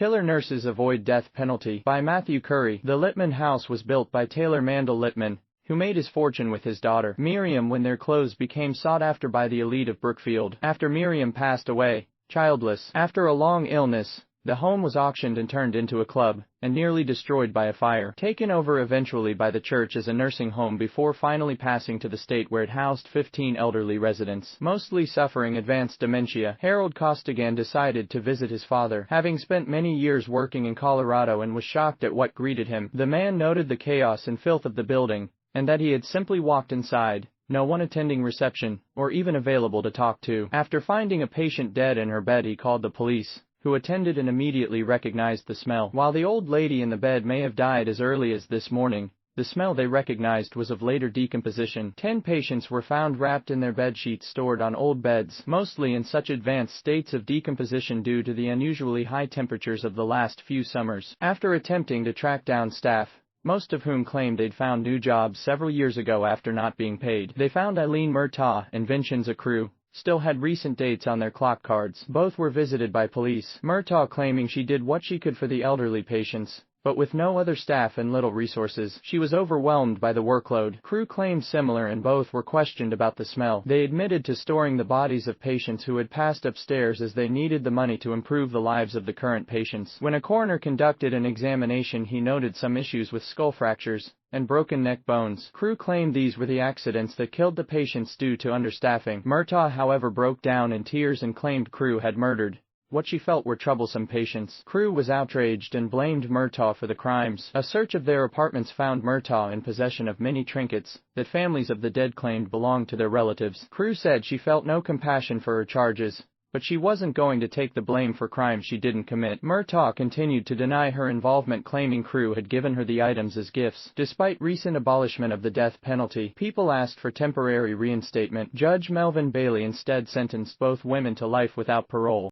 Killer Nurses Avoid Death Penalty by Matthew Curry. The Littman house was built by Taylor Mandel Littman, who made his fortune with his daughter Miriam when their clothes became sought after by the elite of Brookfield. After Miriam passed away, childless, after a long illness, the home was auctioned and turned into a club, and nearly destroyed by a fire, taken over eventually by the church as a nursing home before finally passing to the state where it housed 15 elderly residents, mostly suffering advanced dementia. Harold Costigan decided to visit his father, having spent many years working in Colorado, and was shocked at what greeted him. The man noted the chaos and filth of the building, and that he had simply walked inside, no one attending reception, or even available to talk to. After finding a patient dead in her bed, he called the police, who attended and immediately recognized the smell. While the old lady in the bed may have died as early as this morning, the smell they recognized was of later decomposition. 10 patients were found wrapped in their bedsheets stored on old beds, mostly in such advanced states of decomposition due to the unusually high temperatures of the last few summers. After attempting to track down staff, most of whom claimed they'd found new jobs several years ago after not being paid, they found Eileen Murtaugh and Vincenza Crew still had recent dates on their clock cards. Both were visited by police, Murtaugh claiming she did what she could for the elderly patients, but with no other staff and little resources. She was overwhelmed by the workload. Crew claimed similar, and both were questioned about the smell. They admitted to storing the bodies of patients who had passed upstairs as they needed the money to improve the lives of the current patients. When a coroner conducted an examination, he noted some issues with skull fractures and broken neck bones. Crew claimed these were the accidents that killed the patients due to understaffing. Murtaugh, however, broke down in tears and claimed Crew had murdered what she felt were troublesome patients. Crew was outraged and blamed Murtaugh for the crimes. A search of their apartments found Murtaugh in possession of many trinkets that families of the dead claimed belonged to their relatives. Crew said she felt no compassion for her charges, but she wasn't going to take the blame for crimes she didn't commit. Murtaugh continued to deny her involvement, claiming Crew had given her the items as gifts. Despite recent abolishment of the death penalty, people asked for temporary reinstatement. Judge Melvin Bailey instead sentenced both women to life without parole.